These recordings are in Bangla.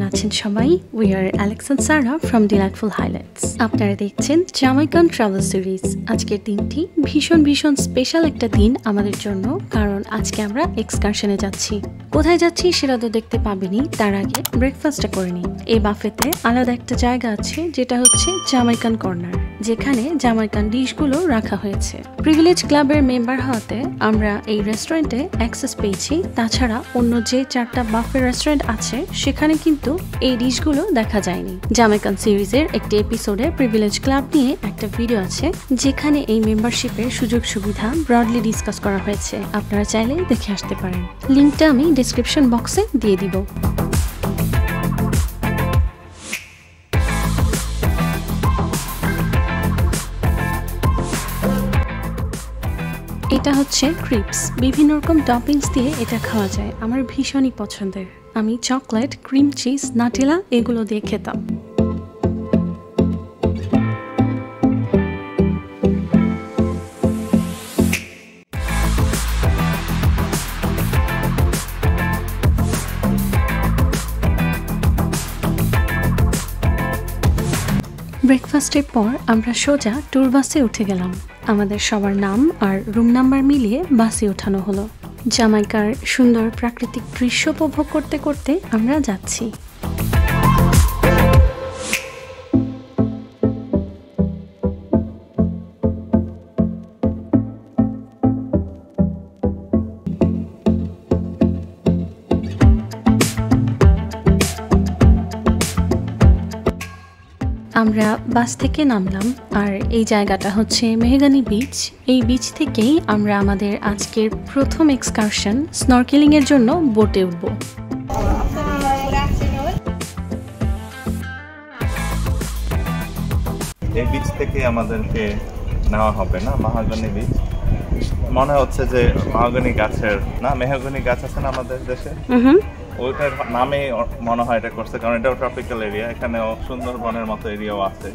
আছেন সবাই? We are Alex and Sarah from Delightful Highlights. আপনারা দেখছেন জামাইকান ট্রাভেল সিরিজ। আজকের দিনটি ভীষণ স্পেশাল একটা দিন আমাদের জন্য, কারণ আজকে আমরা এক্সকারশনে যাচ্ছি। কোথায় যাচ্ছি সেটা তো দেখতে পাবেনি, তার আগে ব্রেকফাস্টটা করে নিই। এই বাফেতে আলাদা একটা জায়গা আছে যেটা হচ্ছে জামাইকান কর্নার, যেখানে জামাইকান ডিশগুলো রাখা হয়েছে। প্রিভিলেজ ক্লাবের মেম্বার হওয়াতে আমরা এই রেস্টুরেন্টে অ্যাক্সেস পেয়েছি। তাছাড়া অন্য যে 4টা বাফে রেস্টুরেন্ট আছে সেখানে কিন্তু এই ডিশগুলো দেখা যায়নি। জামাইকান সিরিজের একটি এপিসোডে প্রিভিলেজ ক্লাব নিয়ে একটা ভিডিও আছে, যেখানে এই মেম্বারশিপের সুযোগ সুবিধা ব্রডলি ডিসকাস করা হয়েছে। আপনারা চাইলে দেখে আসতে পারেন। লিঙ্কটা আমি ডেসক্রিপশন বক্সে দিয়ে দিব। এটা হচ্ছে ক্রিপস। বিভিন্ন রকম টপিংস দিয়ে এটা খাওয়া যায়, আমার ভীষণই পছন্দের। আমি চকলেট, ক্রিম চিজ, নাটেলা এগুলো দিয়ে খেতাম। ব্রেকফাস্টের পর আমরা সোজা ট্যুর বাসে উঠে গেলাম। আমাদের সবার নাম আর রুম নাম্বার মিলিয়ে বাসে ওঠানো হলো। জামাইকার সুন্দর প্রাকৃতিক দৃশ্য উপভোগ করতে করতে আমরা যাচ্ছি। আমরা বাস থেকে নামলাম, আর এই জায়গাটা হচ্ছে মেহগানি বিচ। এই বিচ থেকেই আমরা আমাদের আজকের প্রথম এক্সকারশন স্নরকেলিং এর জন্য বোটে উঠব। এই বিচ থেকে আমাদেরকে নেওয়া হবে না মেহগনি বিচ। মনে হচ্ছে যে মেহগনি গাছের না, মেহগনি গাছ আছে না আমাদের দেশে, ওইটার নামে মনে হয় এটা করছে, কারণ এটাও ট্রপিক্যাল এরিয়া। এখানেও সুন্দরবনের মতো এরিয়াও আছে,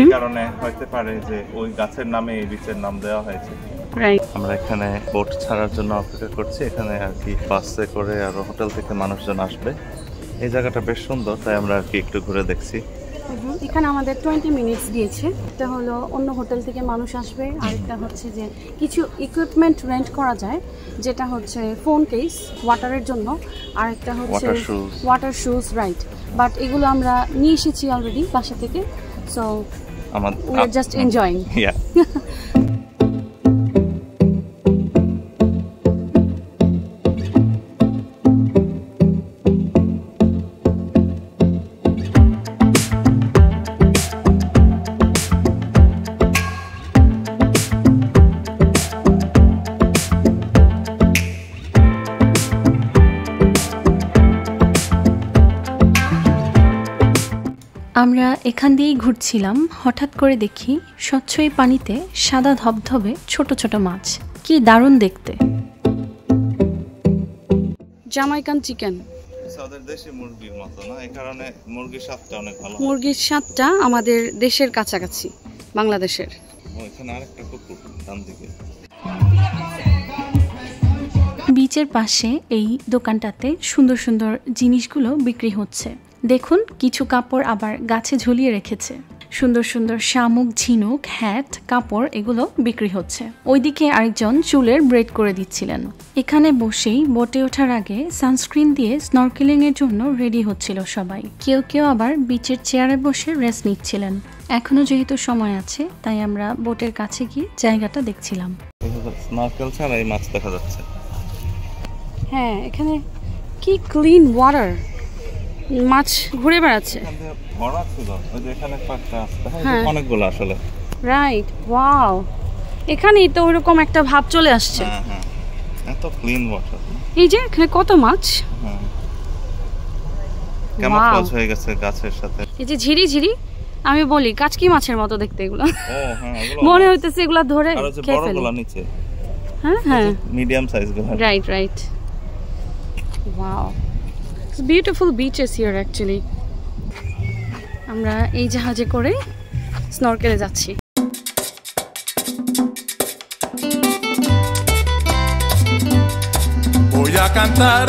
এই কারণে হইতে পারে যে ওই গাছের নামে এই বিচের নাম দেওয়া হয়েছে। আমরা এখানে বোট ছাড়ার জন্য অপেক্ষা করছি। এখানে আর কি বাসে করে আরো হোটেল থেকে মানুষজন আসবে। এই জায়গাটা বেশ সুন্দর, তাই আমরা আর কি একটু ঘুরে দেখছি। এখানে আমাদের 20 মিনিটস দিয়েছে। এটা হলো অন্য হোটেল থেকে মানুষ আসবে, আর একটা হচ্ছে যে কিছু ইকুইপমেন্ট রেন্ট করা যায়, যেটা হচ্ছে ফোন কেস ওয়াটারের জন্য, আর একটা হচ্ছে ওয়াটার শুজ, রাইট। বাট এগুলো আমরা নিয়ে এসেছি অলরেডি বাসা থেকে, so we are just enjoying. আমরা এখান দিয়েই ঘুরছিলাম, হঠাৎ করে দেখি স্বচ্ছ এই পানিতে সাদা ধবধবে ছোট ছোট মাছ। কি দারুণ দেখতে। জামাইকান চিকেন আমাদের দেশি মুরগির মতো না, এই কারণে মুরগির স্বাদটা অনেক ভালো। মুরগির স্বাদটা আমাদের দেশের কাছাকাছি, বাংলাদেশের। ওইখানে আরেকটা কুকুর ডান দিকে। বিচের পাশে এই দোকানটাতে সুন্দর সুন্দর জিনিসগুলো বিক্রি হচ্ছে। দেখুন, কিছু কাপড় আবার গাছে ঝুলিয়ে রেখেছে। সুন্দর সুন্দর শামুক, ঝিনুক, হ্যাট, কাপড় এগুলো বিক্রি হচ্ছে। ওইদিকে আরেকজন চুলের ব্রেড করে দিচ্ছিলেন। এখানে বসেই বোটে ওঠার আগে সানস্ক্রিন দিয়ে স্নরকেলিং এর জন্য রেডি হচ্ছিল সবাই। কেউ কেউ আবার বিচের চেয়ারে বসে রেস্ট নিচ্ছিলেন। এখনো যেহেতু সময় আছে, তাই আমরা বোটের কাছে গিয়ে জায়গাটা দেখছিলাম। স্নরকেল ছাড়া এই মাছ দেখা যাচ্ছে। হ্যাঁ, এখানে কি ক্লিন ওয়াটার, মাছ ঘুরে বেড়াচ্ছে। অনেকগুলো আসলে, রাইট। ওয়াও, এখানেই তো ওরকম একটা ভাব চলে আসছে। এত ক্লিন ওয়াটার। এই যে এখানে কত মাছ, ক্যামোফ্লেজ হয়ে গেছে গাছের সাথে। এই যে ঝিরি ঝিরি, আমি বলি কাচকি মাছের মতো দেখতে এগুলো। মনে হইতেছে এগুলা ধরে খেয়ে ফেলে। নিচে হ্যাঁ মিডিয়াম সাইজ গুলো। Right. Wow, it's beautiful bitches here actually. আমরা এই জাহাজে করে স্নরকেলে যাচ্ছি। Voy a cantar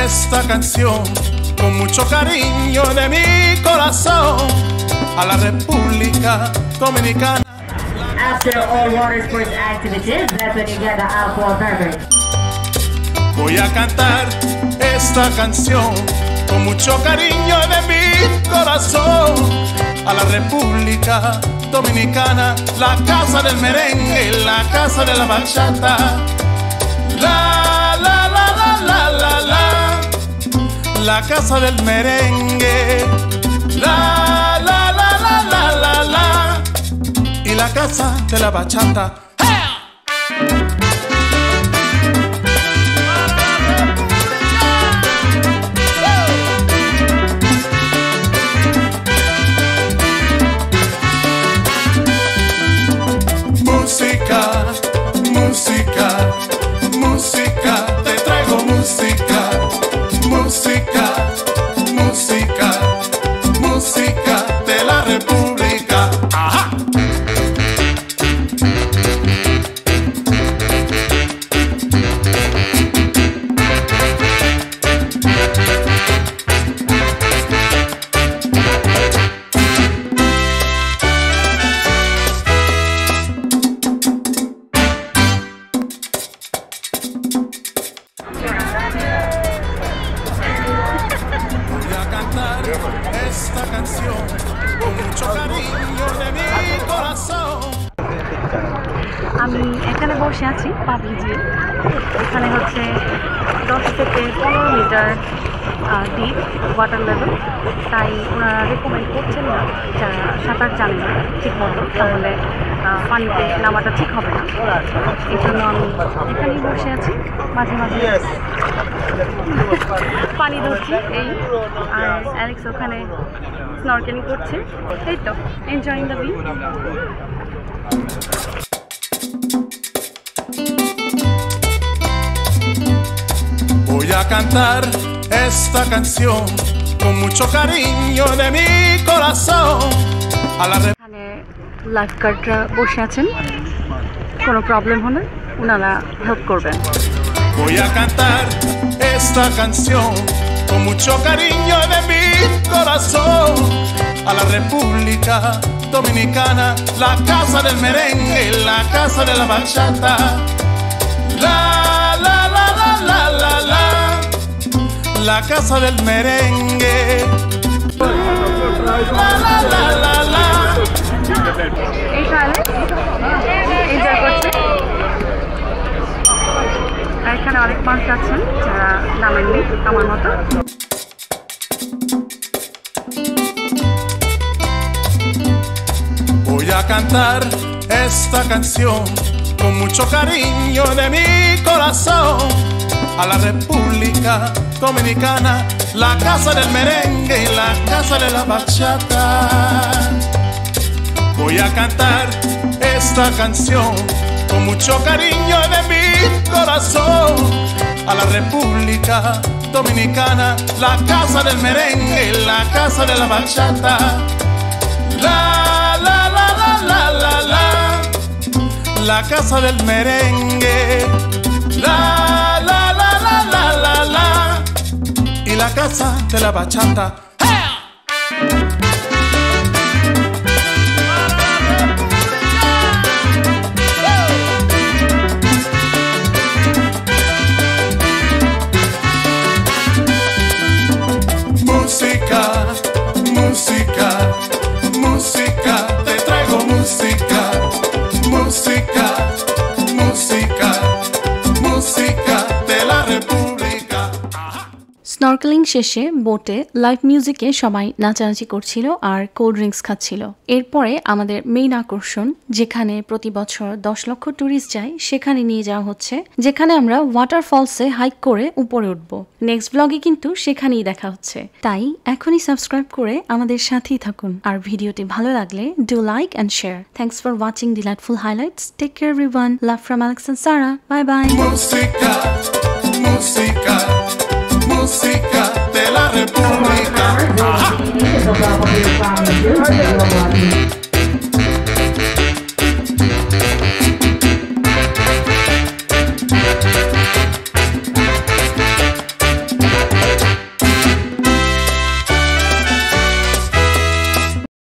esta canción con mucho cariño de mi corazón a la República Dominicana. After all water sports activities, that's when you get the alcohol beverage. Voy a cantar esta canción con mucho cariño de mi corazón a la República Dominicana, la casa del merengue, la casa de la bachata. La la la la la la la, la casa del merengue. La la la la la la la, y la casa de la bachata. Música, música, música, te traigo música, música, música, música de la República. ¡Ajá! Esta canción con mucho cariño de mi corazón. আমি এখানে বসে আছি পাবলিজিয়ে। এখানে হচ্ছে 10 থেকে 15 মিটার ডিপ ওয়াটার লেভেল, তাই ওনারা রেকমেন্ড করছেন না যারা সাঁতার জানে না ঠিক মতো, তাহলে পানিতে নামাটা ঠিক হবে না। এই জন্য আমি এখানেই বসে আছি, মাঝে মাঝে পানি ধরছি এই, আর অ্যালেক্স ওখানে স্নরকেলিং করছে। এই তো enjoying the view. Voy a cantar esta canción con mucho cariño de mi corazón a la এখানে লাইফগার্ডরা বসে আছেন, কোনো প্রবলেম হলে ওনারা হেল্প করবেন। Voy a cantar esta canción con mucho cariño de mi corazón a la República Dominicana, la casa del merengue, la casa de la bachata. La la la la la la la, la casa del merengue. La la la la la. এই তাহলে এনজয় করছে। আর এখানে অনেক মানুষ আছেন যারা নামেননি আমার মতো। Voy a cantar esta canción con mucho cariño de mi corazón a la República Dominicana, la casa del merengue y la casa de la bachata. Voy a cantar esta canción con mucho cariño de mi corazón a la República Dominicana, la casa del merengue, la casa de la bachata. La la la la la la la, la casa del merengue. La la la la la la la, y la casa de la bachata. Música, música, música, te traigo música, música, música, música de la República. Snorkelling শেষে বোটে লাইভ মিউজিকে সবাই নাচানাচি করছিল আর কোল্ড ড্রিঙ্কস খাচ্ছিল। এরপরে আমাদের মেইন আকর্ষণ, যেখানে প্রতি বছর 10 লক্ষ ট্যুরিস্ট যায়, সেখানে নিয়ে যাওয়া হচ্ছে, যেখানে আমরা ওয়াটারফলসে হাইক করে উপরে উঠবো। নেক্সট ব্লগে কিন্তু সেখানেই দেখা হচ্ছে, তাই এখনই সাবস্ক্রাইব করে আমাদের সাথেই থাকুন। আর ভিডিওটি ভালো লাগলে do like and share. Thanks for watching delightful highlights. Take care everyone. Love from Alex and Sara. Bye bye. Música, música, música de la República.